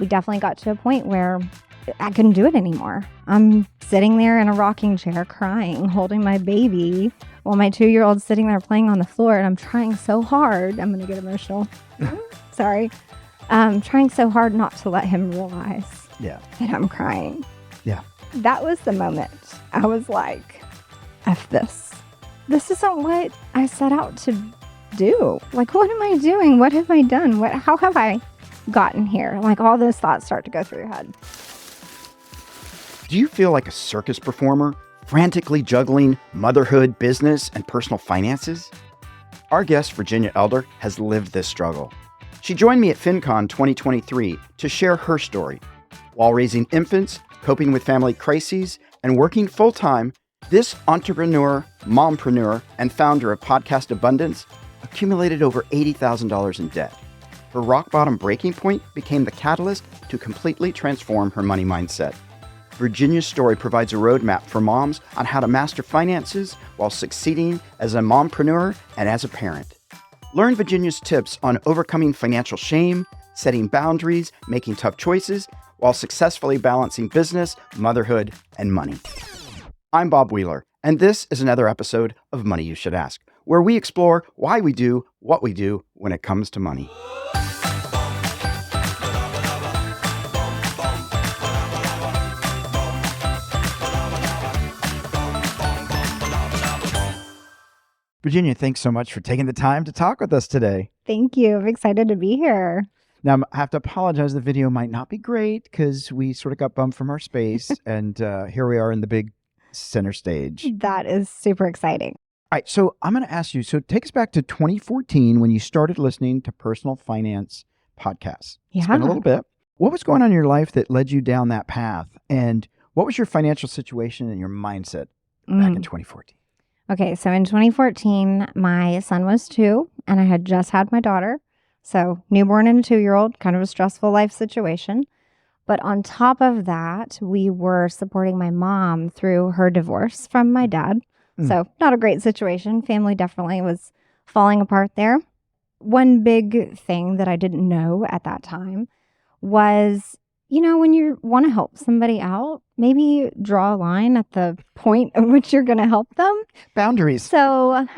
we definitely got to a point where I couldn't do it anymore. I'm sitting there in a rocking chair crying, holding my baby while my 2-year-old's sitting there playing on the floor, and I'm trying so hard. I'm going to get emotional. Sorry. Trying so hard not to let him realize that I'm crying. Yeah. That was the moment I was like, F this. This isn't what I set out to do. Like, what am I doing? What have I done? How have I gotten here? Like, all those thoughts start to go through your head. Do you feel like a circus performer, frantically juggling motherhood, business, and personal finances? Our guest, Virginia Elder, has lived this struggle. She joined me at FinCon 2023 to share her story. While raising infants, coping with family crises, and working full-time, this entrepreneur, mompreneur, and founder of Podcast Abundance accumulated over $80,000 in debt. Her rock-bottom breaking point became the catalyst to completely transform her money mindset. Virginia's story provides a roadmap for moms on how to master finances while succeeding as a mompreneur and as a parent. Learn Virginia's tips on overcoming financial shame, setting boundaries, making tough choices, while successfully balancing business, motherhood, and money. I'm Bob Wheeler, and this is another episode of Money You Should Ask, where we explore why we do what we do when it comes to money. Virginia, thanks so much for taking the time to talk with us today. Thank you. I'm excited to be here. Now, I have to apologize. The video might not be great because we sort of got bumped from our space, and here we are in the big center stage. That is super exciting. All right, so I'm going to ask you, so take us back to 2014 when you started listening to personal finance podcasts. Yeah. It's been a little bit. What was going on in your life that led you down that path? And what was your financial situation and your mindset back in 2014? Okay, so in 2014, my son was 2, and I had just had my daughter. So newborn and a 2-year-old, kind of a stressful life situation. But on top of that, we were supporting my mom through her divorce from my dad. So not a great situation. Family definitely was falling apart there. One big thing that I didn't know at that time was, when you want to help somebody out, maybe draw a line at the point at which you're going to help them. Boundaries. So,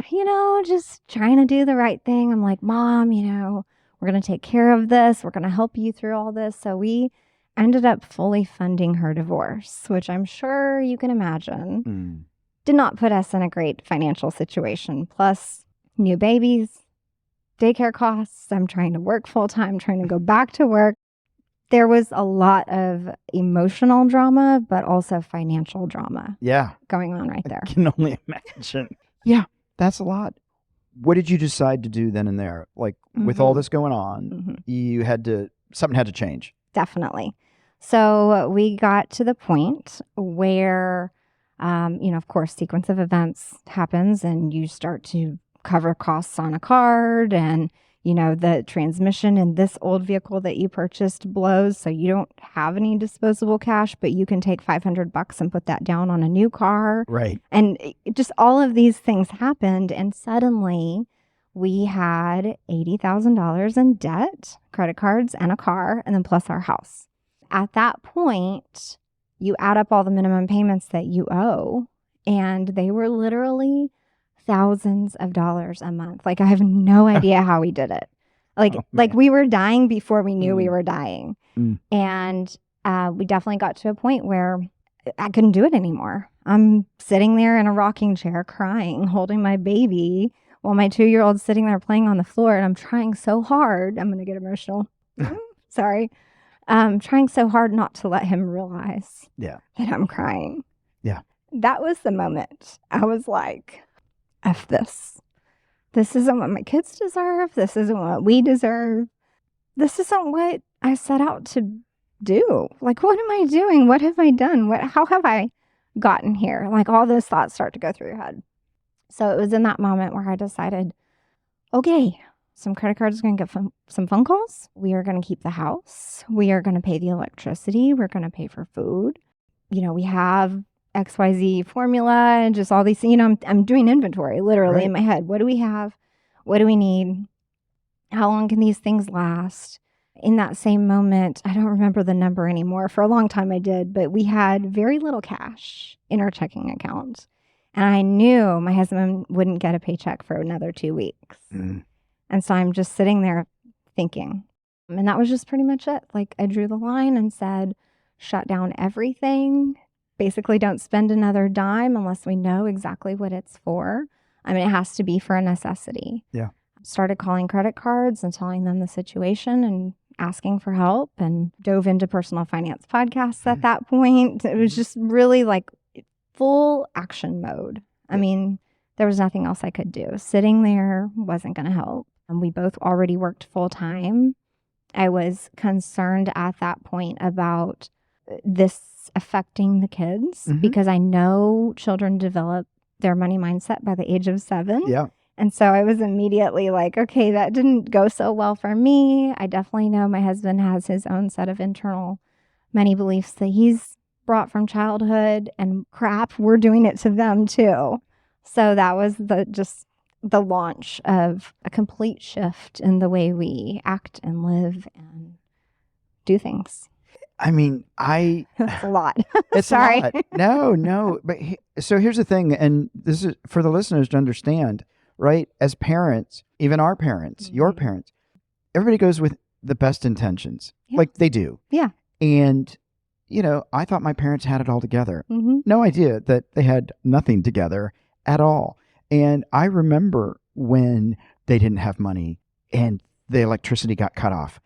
just trying to do the right thing. I'm like, Mom, we're going to take care of this. We're going to help you through all this. So we ended up fully funding her divorce, which I'm sure you can imagine did not put us in a great financial situation. Plus, new babies, daycare costs. I'm trying to work full time, trying to go back to work. There was a lot of emotional drama, but also financial drama going on right there. I can only imagine. Yeah, that's a lot. What did you decide to do then and there? Like with all this going on, something had to change. Definitely. So we got to the point where, of course, sequence of events happens and you start to cover costs on a card and, the transmission in this old vehicle that you purchased blows. So you don't have any disposable cash, but you can take $500 and put that down on a new car. Right. And just all of these things happened. And suddenly we had $80,000 in debt, credit cards and a car, and then plus our house. At that point, you add up all the minimum payments that you owe, and they were literally thousands of dollars a month. Like, I have no idea how we did it. Like we were dying before we knew we were dying. And we definitely got to a point where I couldn't do it anymore. I'm sitting there in a rocking chair crying, holding my baby while my 2-year-old's sitting there playing on the floor, and I'm trying so hard. I'm going to get emotional. Sorry. Trying so hard not to let him realize that I'm crying. Yeah. That was the moment I was like, F this. This isn't what my kids deserve. This isn't what we deserve. This isn't what I set out to do. Like, what am I doing? What have I done? How have I gotten here? Like, all those thoughts start to go through your head. So it was in that moment where I decided, okay, some credit cards are going to get some phone calls. We are going to keep the house. We are going to pay the electricity. We're going to pay for food. We have XYZ formula and just all these, I'm doing inventory literally in my head. What do we have? What do we need? How long can these things last? In that same moment, I don't remember the number anymore. For a long time I did, but we had very little cash in our checking account. And I knew my husband wouldn't get a paycheck for another 2 weeks. And so I'm just sitting there thinking. And that was just pretty much it. Like, I drew the line and said, shut down everything. Basically, don't spend another dime unless we know exactly what it's for. I mean, it has to be for a necessity. Yeah. Started calling credit cards and telling them the situation and asking for help, and dove into personal finance podcasts at that point. It was just really like full action mode. I mean, there was nothing else I could do. Sitting there wasn't going to help. And we both already worked full time. I was concerned at that point about this affecting the kids because I know children develop their money mindset by the age of 7. Yeah. And so I was immediately like, okay, that didn't go so well for me. I definitely know my husband has his own set of internal money beliefs that he's brought from childhood, and crap, we're doing it to them too. So that was the launch of a complete shift in the way we act and live and do things. I mean, That's a lot. It's Sorry. a lot. No. But so here's the thing, and this is for the listeners to understand, right? As parents, even our parents, your parents, everybody goes with the best intentions. Yeah. Like they do. Yeah. And, I thought my parents had it all together. No idea that they had nothing together at all. And I remember when they didn't have money and the electricity got cut off.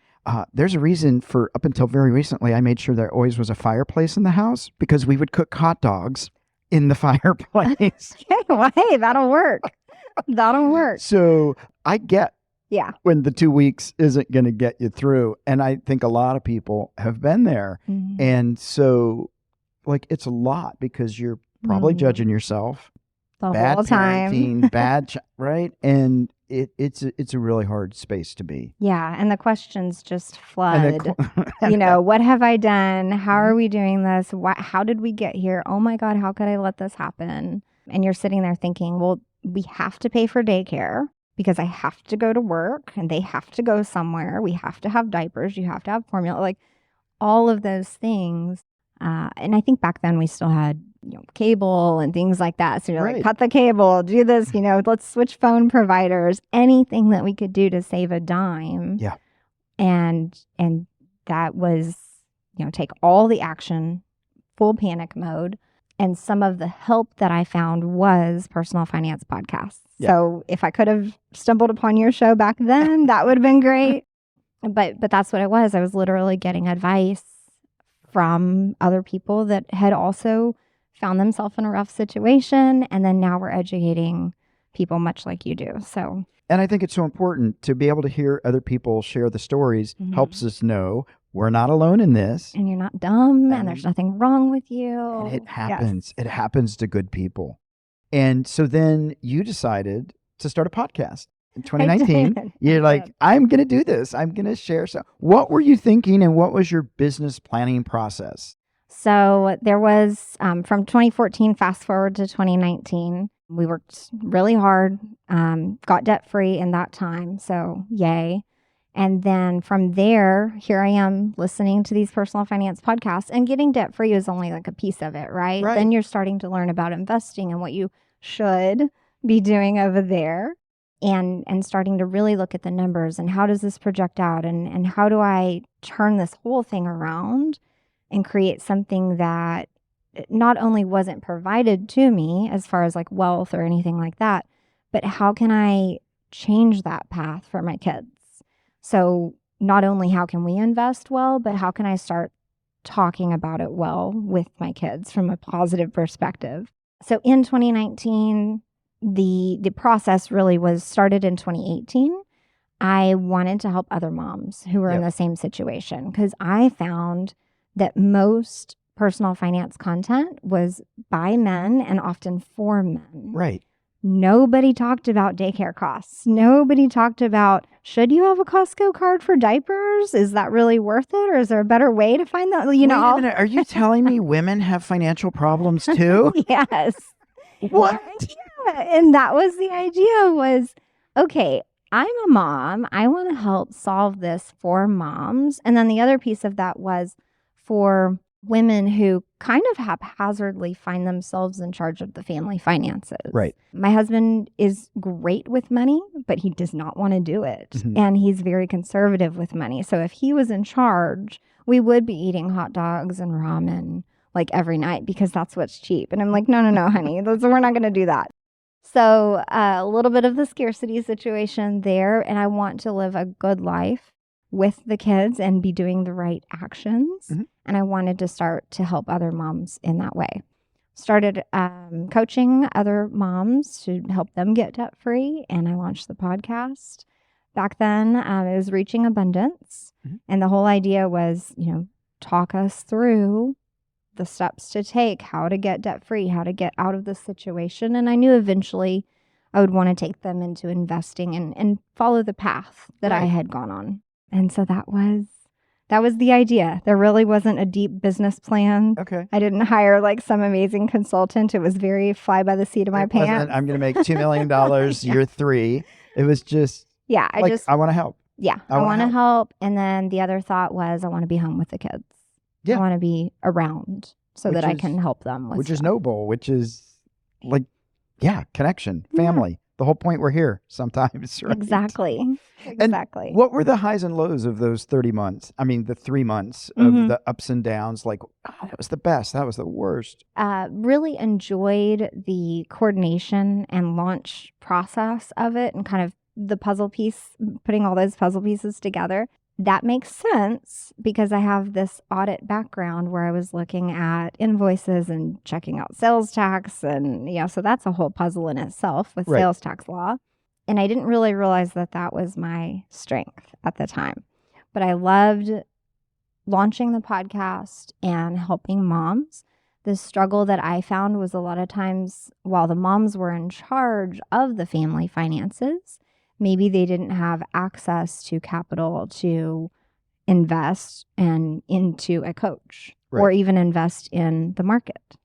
There's a reason for up until very recently, I made sure there always was a fireplace in the house because we would cook hot dogs in the fireplace. Okay, well, hey, that'll work. That'll work. So I get Yeah. when the 2 weeks isn't going to get you through. And I think a lot of people have been there. And so, like, it's a lot because you're probably judging yourself. The Bad whole time. parenting, right? And it's a really hard space to be. Yeah, and the questions just flood. And What have I done? How are we doing this? How did we get here? Oh my God, how could I let this happen? And you're sitting there thinking, well, we have to pay for daycare because I have to go to work and they have to go somewhere. We have to have diapers. You have to have formula, like all of those things. And I think back then we still had cable and things like that. So you're like, cut the cable, do this, let's switch phone providers, anything that we could do to save a dime. Yeah. And that was, take all the action, full panic mode. And some of the help that I found was personal finance podcasts. Yeah. So if I could have stumbled upon your show back then, that would have been great. But that's what it was. I was literally getting advice from other people that had also found themselves in a rough situation. And then now we're educating people much like you do. So, and I think it's so important to be able to hear other people share the stories, helps us know we're not alone in this. And you're not dumb and there's nothing wrong with you. And it happens. Yes. It happens to good people. And so then you decided to start a podcast. In 2019, you're like, I'm going to do this. I'm going to share. So what were you thinking and what was your business planning process? So there was, from 2014, fast forward to 2019, we worked really hard, got debt free in that time. So yay. And then from there, here I am listening to these personal finance podcasts, and getting debt free is only like a piece of it, right? Then you're starting to learn about investing and what you should be doing over there. And starting to really look at the numbers and how does this project out and how do I turn this whole thing around and create something that not only wasn't provided to me as far as like wealth or anything like that, but how can I change that path for my kids? So not only how can we invest well, but how can I start talking about it well with my kids from a positive perspective? So in 2019, the process really was started in 2018. I wanted to help other moms who were in the same situation because I found that most personal finance content was by men and often for men. Right. Nobody talked about daycare costs. Nobody talked about, should you have a Costco card for diapers? Is that really worth it? Or is there a better way to find that? Wait a minute. Are you telling me women have financial problems too? Yes. What? Yeah. And that was the idea was, okay, I'm a mom. I want to help solve this for moms. And then the other piece of that was for women who kind of haphazardly find themselves in charge of the family finances. Right. My husband is great with money, but he does not want to do it. Mhm. And he's very conservative with money. So if he was in charge, we would be eating hot dogs and ramen like every night because that's what's cheap. And I'm like, no, honey, we're not going to do that. So a little bit of the scarcity situation there. And I want to live a good life with the kids and be doing the right actions. Mhm. And I wanted to start to help other moms in that way. Started coaching other moms to help them get debt free. And I launched the podcast. Back then, it was Reaching Abundance. Mhm. And the whole idea was, talk us through the steps to take, how to get debt free, how to get out of this situation. And I knew eventually I would want to take them into investing and follow the path that I Right. had gone on. And so that was the idea. There really wasn't a deep business plan. Okay. I didn't hire like some amazing consultant. It was very fly by the seat of my It wasn't, pants. I'm going to make $2 million year 3. It was just Yeah, I want to help. I want to help. And then the other thought was I want to be home with the kids. Yeah. I want to be around so that I can help them with which is stuff. noble, which is like, connection, family. The whole point we're here sometimes, right? Exactly. Exactly. What were the highs and lows of those 30 months? I mean, the 3 months of Mhm. the ups and downs, like, that was the best. That was the worst. Really enjoyed the coordination and launch process of it and kind of the puzzle piece, putting all those puzzle pieces together. That makes sense because I have this audit background where I was looking at invoices and checking out sales tax. And, so that's a whole puzzle in itself with Right. sales tax law. And I didn't really realize that that was my strength at the time. But I loved launching the podcast and helping moms. The struggle that I found was a lot of times while the moms were in charge of the family finances, maybe they didn't have access to capital to invest into a coach or Right. even invest in the market.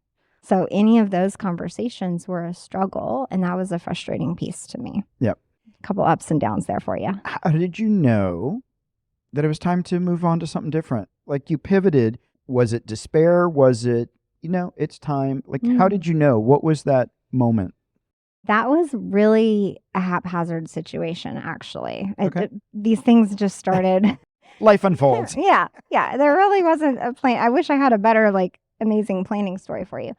So any of those conversations were a struggle, and that was a frustrating piece to me. Yep. A couple ups and downs there for you. How did you know that it was time to move on to something different? Like, you pivoted. Was it despair? Was it, it's time? Like, how did you know? What was that moment? That was really a haphazard situation, actually. Okay. These things just started. Life unfolds. Yeah. There really wasn't a plan. I wish I had a better, amazing planning story for you.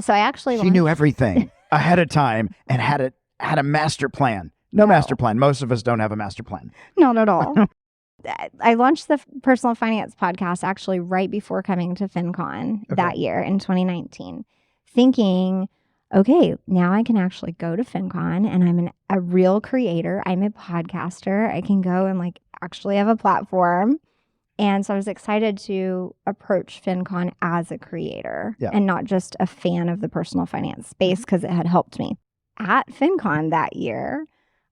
So I actually She knew everything ahead of time and had a master plan. No master plan. Most of us don't have a master plan. Not at all. I launched the personal finance podcast actually right before coming to FinCon that year in 2019, thinking, okay, now I can actually go to FinCon and I'm a real creator. I'm a podcaster. I can go and actually have a platform. And so I was excited to approach FinCon as a creator and not just a fan of the personal finance space because it had helped me. At FinCon that year,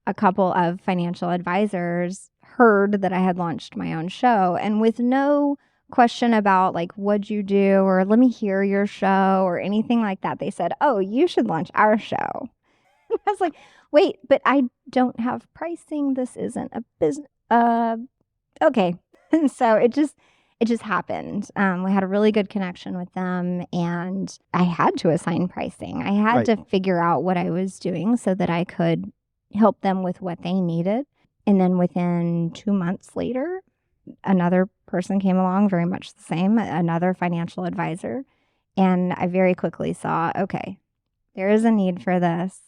a couple of financial advisors heard that I had launched my own show, and with no question about what'd you do or let me hear your show or anything like that, they said, oh, you should launch our show. I was like, wait, but I don't have pricing. This isn't a business. Okay. And so it just happened. We had a really good connection with them, and I had to assign pricing. I had to figure out what I was doing so that I could help them with what they needed. And then within 2 months later, another person came along, very much the same, another financial advisor. And I very quickly saw, okay, there is a need for this.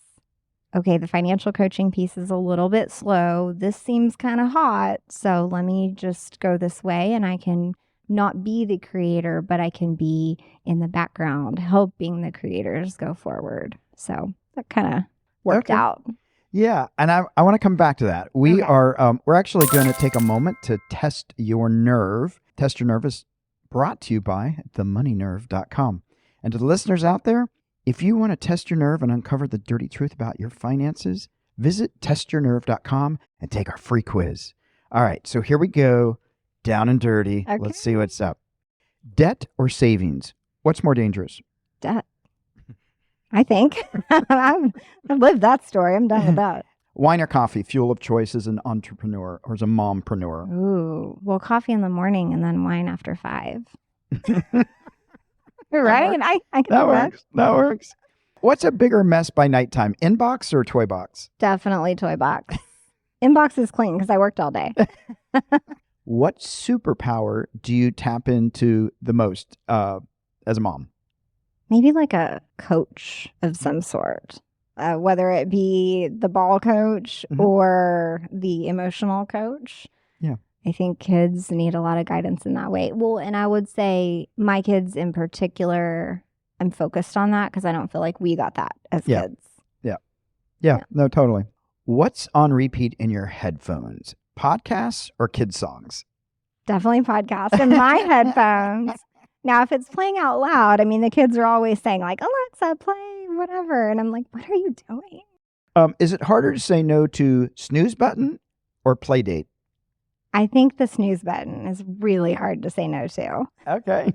Okay, the financial coaching piece is a little bit slow. This seems kind of hot. So let me just go this way, and I can not be the creator, but I can be in the background helping the creators go forward. So that kind of worked out. Yeah, and I want to come back to that. We're actually going to take a moment to test your nerve. Test Your Nerve is brought to you by themoneynerve.com. And to the listeners out there, if you want to test your nerve and uncover the dirty truth about your finances, visit testyournerve.com and take our free quiz. All right, so here we go, down and dirty. Okay. Let's see what's up. Debt or savings? What's more dangerous? Debt. I think. I've lived that story. I'm done with that. Wine or coffee, fuel of choice as an entrepreneur or as a mompreneur? Ooh, well, coffee in the morning and then wine after 5. That Right? works. I can do that. That works. What's a bigger mess by nighttime, inbox or toy box? Definitely toy box. Inbox is clean because I worked all day. What superpower do you tap into the most as a mom? Maybe like a coach of some sort, whether it be the ball coach or the emotional coach. Yeah. I think kids need a lot of guidance in that way. Well, and I would say my kids in particular, I'm focused on that because I don't feel like we got that as kids. Yeah, no, totally. What's on repeat in your headphones? Podcasts or kid songs? Definitely podcasts in my headphones. Now, if it's playing out loud, I mean, the kids are always saying like, Alexa, play whatever. And I'm like, what are you doing? Is it harder to say no to snooze button or play date? I think the snooze button is really hard to say no to. Okay.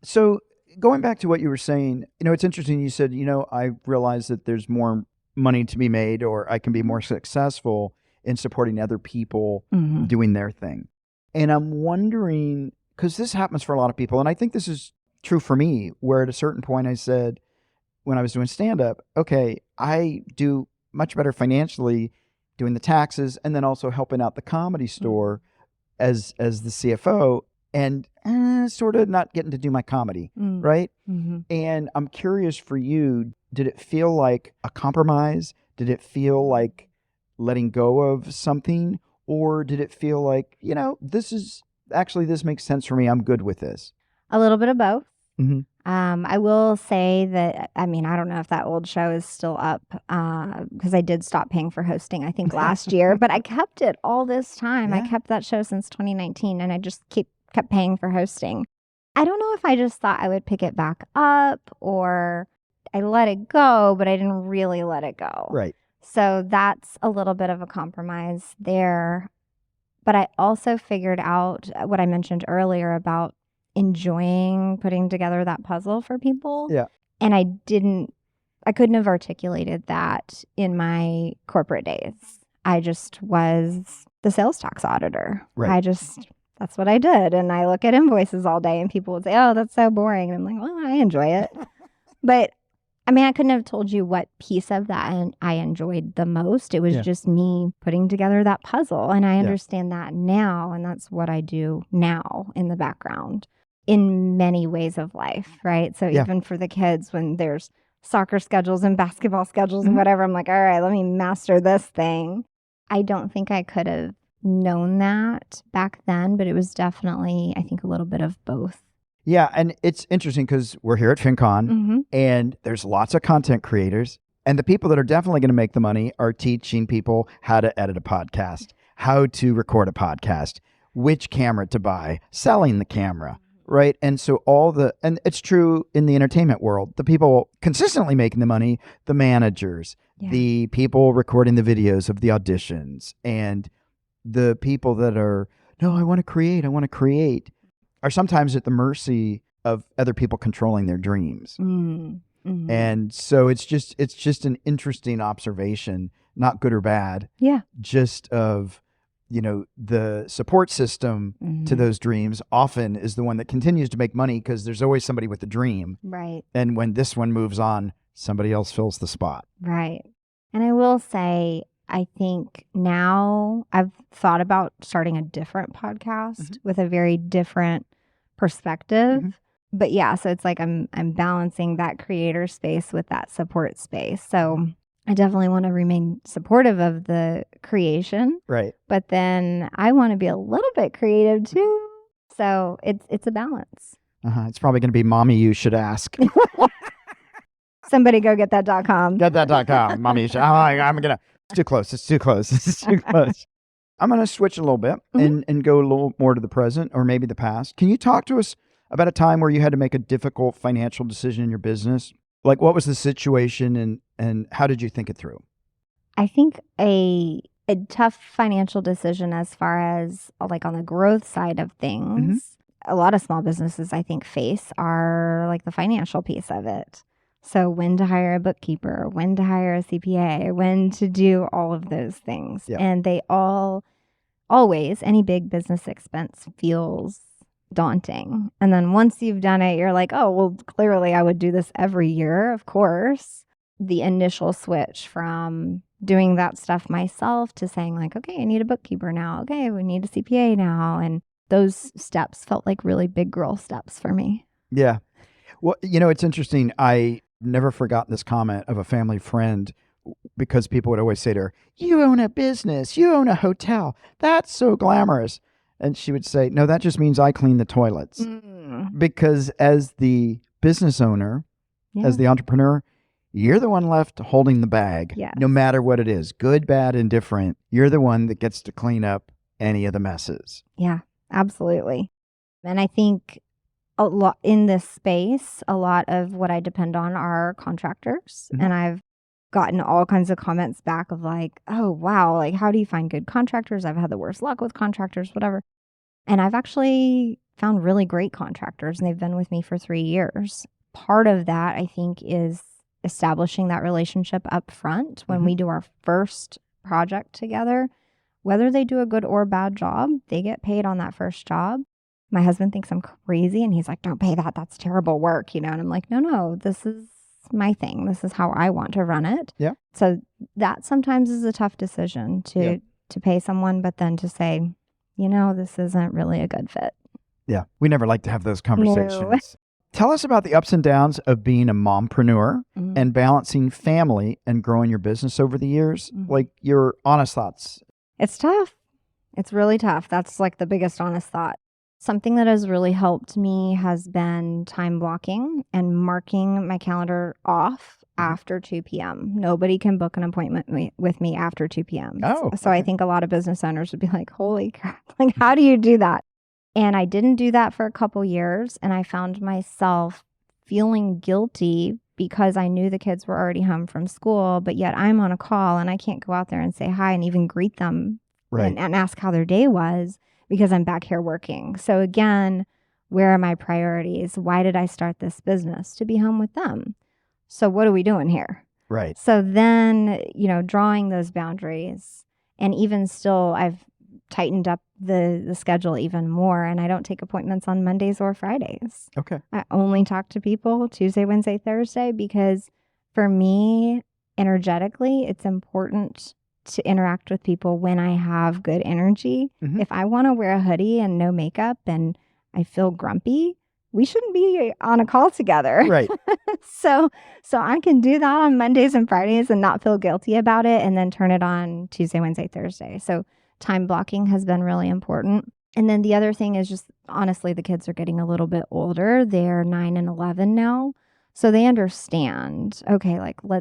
So going back to what you were saying, it's interesting. You said, I realize that there's more money to be made, or I can be more successful in supporting other people doing their thing. And I'm wondering, because this happens for a lot of people, and I think this is true for me, where at a certain point I said, when I was doing stand-up, okay, I do much better financially doing the taxes and then also helping out the comedy store as the CFO and sort of not getting to do my comedy, right? And I'm curious for you, did it feel like a compromise? Did it feel like letting go of something? Or did it feel like, this makes sense for me. I'm good with this? A little bit of both. I will say that, I don't know if that old show is still up because I did stop paying for hosting, I think, last year, but I kept it all this time. Yeah. I kept that show since 2019 and I just kept paying for hosting. I don't know if I just thought I would pick it back up or I let it go, but I didn't really let it go. Right. So that's a little bit of a compromise there. But I also figured out what I mentioned earlier about enjoying putting together that puzzle for people. Yeah. And I couldn't have articulated that in my corporate days. I just was the sales tax auditor. Right. That's what I did. And I look at invoices all day and people would say, oh, that's so boring. And I'm like, well, I enjoy it. But I couldn't have told you what piece of that and I enjoyed the most. It was just me putting together that puzzle. And I understand that now. And that's what I do now in the background in many ways of life, right? So even for the kids, when there's soccer schedules and basketball schedules and whatever, I'm like, all right, let me master this thing. I don't think I could have known that back then, but it was definitely, I think, a little bit of both. Yeah, and it's interesting because we're here at FinCon and there's lots of content creators. And the people that are definitely going to make the money are teaching people how to edit a podcast, how to record a podcast, which camera to buy, selling the camera, right? And so and it's true in the entertainment world, the people consistently making the money, the managers, the people recording the videos of the auditions, and the people that are, no, I want to create, are sometimes at the mercy of other people controlling their dreams. And so it's just an interesting observation, not good or bad. Yeah. Just of, the support system to those dreams often is the one that continues to make money because there's always somebody with a dream. Right. And when this one moves on, somebody else fills the spot. Right. And I will say, I think now I've thought about starting a different podcast with a very different perspective. But yeah, so it's like I'm balancing that creator space with that support space. So I definitely want to remain supportive of the creation. Right. But then I want to be a little bit creative too. So it's a balance. It's probably going to be Mommy You Should Ask. Somebody go get that.com. Get that.com. Mommy You Should Ask. It's too close. It's too close. I'm going to switch a little bit and go a little more to the present or maybe the past. Can you talk to us about a time where you had to make a difficult financial decision in your business? Like, what was the situation and how did you think it through? I think a tough financial decision as far as like on the growth side of things, a lot of small businesses I think face are like the financial piece of it. So when to hire a bookkeeper, when to hire a CPA, when to do all of those things. Yeah. And they always, any big business expense feels daunting. And then once you've done it, you're like, oh, well, clearly I would do this every year, of course. The initial switch from doing that stuff myself to saying like, okay, I need a bookkeeper now. Okay, we need a CPA now. And those steps felt like really big girl steps for me. Yeah. Well, it's interesting. I never forgotten this comment of a family friend because people would always say to her, you own a business, you own a hotel. That's so glamorous. And she would say, no, that just means I clean the toilets. Because as the business owner, as the entrepreneur, you're the one left holding the bag, no matter what it is, good, bad, indifferent. You're the one that gets to clean up any of the messes. Yeah, absolutely. And I think a lot in this space, a lot of what I depend on are contractors. And I've gotten all kinds of comments back of like, oh, wow, like how do you find good contractors? I've had the worst luck with contractors, whatever. And I've actually found really great contractors, and they've been with me for 3 years. Part of that, I think, is establishing that relationship up front when we do our first project together. Whether they do a good or bad job, they get paid on that first job. My husband thinks I'm crazy, and he's like, don't pay that. That's terrible work, And I'm like, no, this is my thing. This is how I want to run it. Yeah. So that sometimes is a tough decision to pay someone, but then to say, this isn't really a good fit. Yeah. We never like to have those conversations. No. Tell us about the ups and downs of being a mompreneur and balancing family and growing your business over the years. Like your honest thoughts. It's tough. It's really tough. That's like the biggest honest thought. Something that has really helped me has been time blocking and marking my calendar off after 2 p.m. Nobody can book an appointment with me after 2 p.m. So I think a lot of business owners would be like, holy crap, like how do you do that? And I didn't do that for a couple years. And I found myself feeling guilty because I knew the kids were already home from school, but yet I'm on a call and I can't go out there and say hi and even greet them and ask how their day was because I'm back here working. So again, where are my priorities? Why did I start this business? To be home with them. So what are we doing here? Right. So then, drawing those boundaries, and even still, I've tightened up the schedule even more, and I don't take appointments on Mondays or Fridays. Okay. I only talk to people Tuesday, Wednesday, Thursday, because for me, energetically, it's important to interact with people when I have good energy. If I want to wear a hoodie and no makeup and I feel grumpy, we shouldn't be on a call together. Right. So I can do that on Mondays and Fridays and not feel guilty about it, and then turn it on Tuesday, Wednesday, Thursday. So time blocking has been really important. And then the other thing is just, honestly, the kids are getting a little bit older. They're 9 and 11 now. So they understand, okay,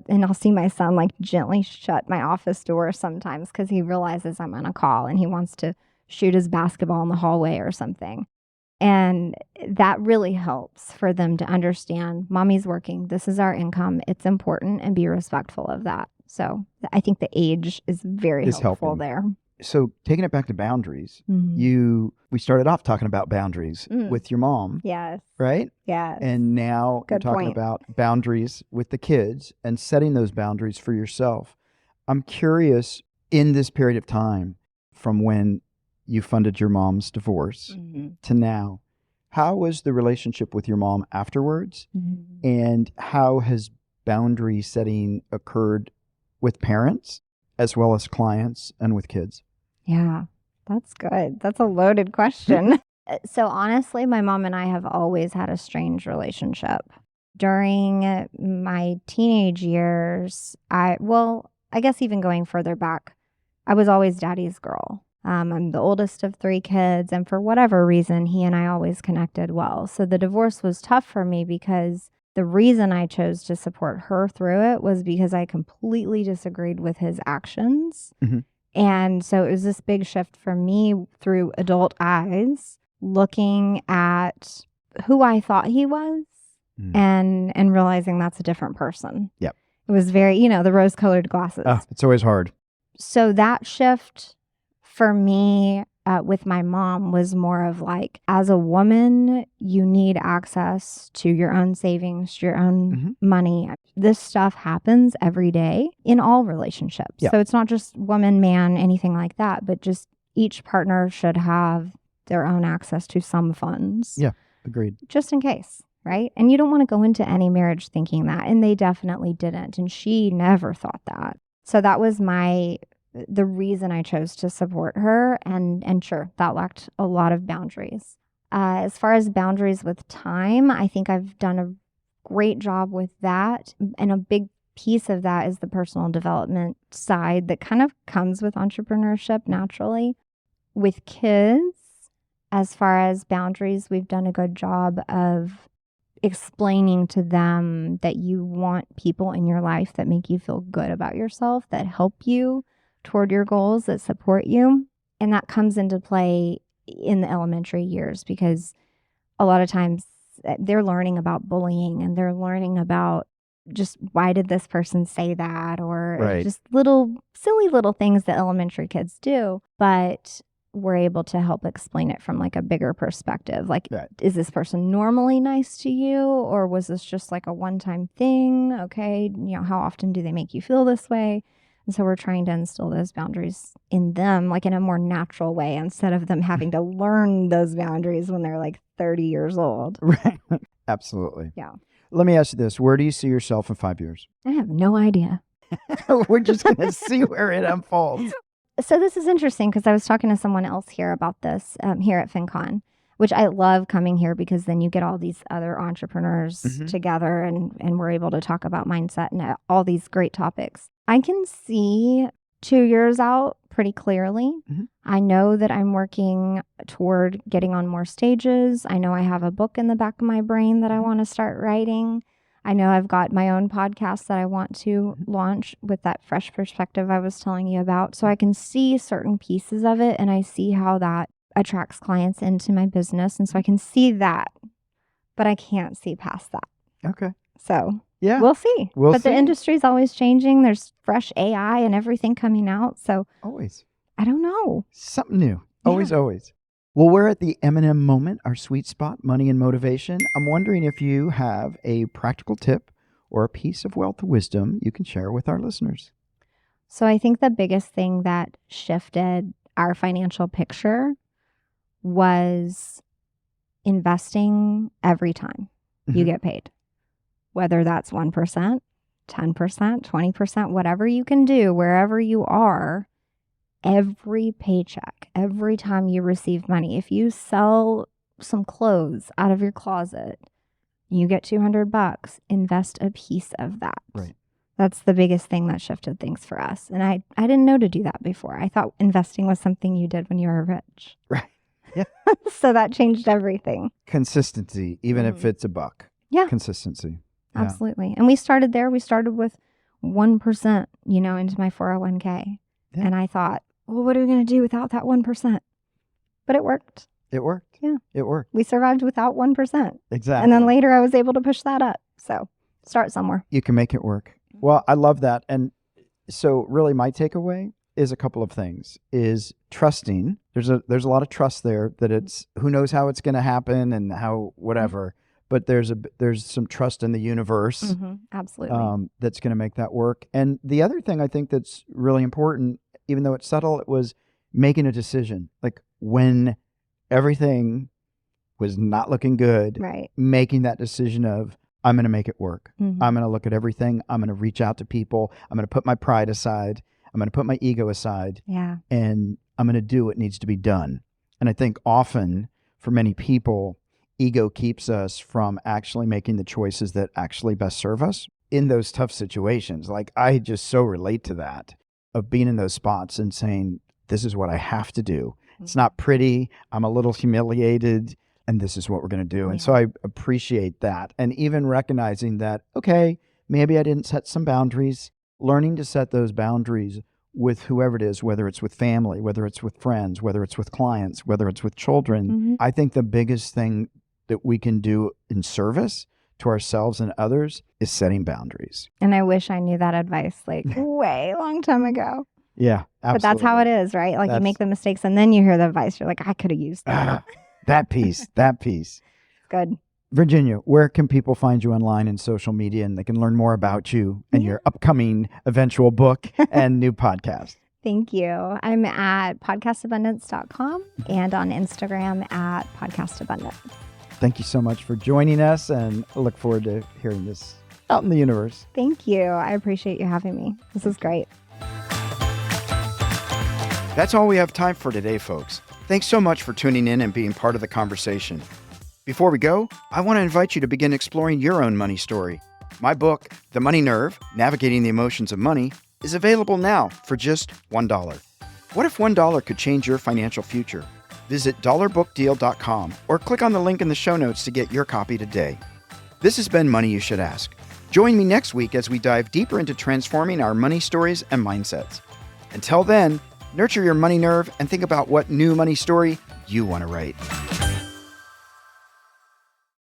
and I'll see my son like gently shut my office door sometimes because he realizes I'm on a call and he wants to shoot his basketball in the hallway or something. And that really helps for them to understand, mommy's working. This is our income. It's important, and be respectful of that. So I think the age is very helpful there. So taking it back to boundaries, we started off talking about boundaries with your mom. Yes. Right? Yes. And now we're talking about boundaries with the kids and setting those boundaries for yourself. I'm curious, in this period of time, from when you funded your mom's divorce to now, how was the relationship with your mom afterwards? And how has boundary setting occurred with parents as well as clients and with kids? Yeah, that's good. That's a loaded question. So honestly, my mom and I have always had a strange relationship. During my teenage years, I guess even going further back, I was always daddy's girl. I'm the oldest of 3 kids, and for whatever reason, he and I always connected well. So the divorce was tough for me because the reason I chose to support her through it was because I completely disagreed with his actions. And so it was this big shift for me through adult eyes, looking at who I thought he was and realizing that's a different person. Yep. It was very, the rose-colored glasses. Oh, it's always hard. So that shift for me with my mom was more of like, as a woman, you need access to your own savings, your own money. This stuff happens every day in all relationships. Yeah. So it's not just woman, man, anything like that, but just each partner should have their own access to some funds. Yeah, agreed. Just in case, right? And you don't want to go into any marriage thinking that. And they definitely didn't. And she never thought that. So that was the reason I chose to support her. And sure, that lacked a lot of boundaries. As far as boundaries with time, I think I've done a great job with that. And a big piece of that is the personal development side that kind of comes with entrepreneurship naturally. With kids, as far as boundaries, we've done a good job of explaining to them that you want people in your life that make you feel good about yourself, that help you toward your goals, that support you. And that comes into play in the elementary years because a lot of times they're learning about bullying and they're learning about just why did this person say that, or just silly little things that elementary kids do. But we're able to help explain it from like a bigger perspective. Like, is this person normally nice to you, or was this just like a one-time thing? Okay, how often do they make you feel this way? And so we're trying to instill those boundaries in them, like in a more natural way, instead of them having to learn those boundaries when they're like 30 years old. Right. Absolutely. Yeah. Let me ask you this. Where do you see yourself in 5 years? I have no idea. We're just going to see where it unfolds. So this is interesting because I was talking to someone else here about this here at FinCon, which I love coming here because then you get all these other entrepreneurs together and we're able to talk about mindset and all these great topics. I can see 2 years out pretty clearly. I know that I'm working toward getting on more stages. I know I have a book in the back of my brain that I want to start writing. I know I've got my own podcast that I want to launch with that fresh perspective I was telling you about. So I can see certain pieces of it and I see how that attracts clients into my business. And so I can see that, but I can't see past that. Okay. So yeah, we'll see. But the industry's always changing. There's fresh AI and everything coming out. So always. I don't know. Something new. Always. Well, we're at the M&M moment, our sweet spot, money and motivation. I'm wondering if you have a practical tip or a piece of wealth wisdom you can share with our listeners. So I think the biggest thing that shifted our financial picture was investing every time you get paid. Whether that's 1%, 10%, 20%, whatever you can do, wherever you are, every paycheck, every time you receive money, if you sell some clothes out of your closet, you get $200, invest a piece of that. Right. That's the biggest thing that shifted things for us. And I didn't know to do that before. I thought investing was something you did when you were rich. Right. Yeah. So that changed everything. Consistency, even if it's $1. Yeah. Consistency. Yeah. Absolutely. And we started there. We started with 1%, into my 401k. Yeah. And I thought, well, what are we going to do without that 1%? But it worked. It worked. Yeah. It worked. We survived without 1%. Exactly. And then later I was able to push that up. So start somewhere. You can make it work. Well, I love that. And so really my takeaway is a couple of things. Is trusting. There's a lot of trust there that it's who knows how it's going to happen and how whatever. But there's some trust in the universe. Absolutely. That's going to make that work. And the other thing I think that's really important, even though it's subtle, it was making a decision. Like when everything was not looking good, right. Making that decision of, I'm going to make it work. I'm going to look at everything. I'm going to reach out to people. I'm going to put my pride aside. I'm going to put my ego aside. Yeah. And I'm going to do what needs to be done. And I think often for many people, ego keeps us from actually making the choices that actually best serve us in those tough situations. Like I just so relate to that, of being in those spots and saying, this is what I have to do. It's not pretty. I'm a little humiliated, and this is what we're going to do. And so I appreciate that. And even recognizing that, okay, maybe I didn't set some boundaries, learning to set those boundaries with whoever it is, whether it's with family, whether it's with friends, whether it's with clients, whether it's with children. I think the biggest thing that we can do in service to ourselves and others is setting boundaries. And I wish I knew that advice like way long time ago. Yeah, absolutely. But that's how it is, right? Like you make the mistakes and then you hear the advice. You're like, I could have used that. That piece. Good. Virginia, where can people find you online and social media, and they can learn more about you and your upcoming eventual book and new podcast? Thank you. I'm at podcastabundance.com and on Instagram at podcastabundance. Thank you so much for joining us, and I look forward to hearing this out in the universe. Thank you. I appreciate you having me. This is great. That's all we have time for today, folks. Thanks so much for tuning in and being part of the conversation. Before we go, I want to invite you to begin exploring your own money story. My book, The Money Nerve, Navigating the Emotions of Money, is available now for just $1. What if $1 could change your financial future? Visit dollarbookdeal.com or click on the link in the show notes to get your copy today. This has been Money You Should Ask. Join me next week as we dive deeper into transforming our money stories and mindsets. Until then, nurture your money nerve and think about what new money story you want to write.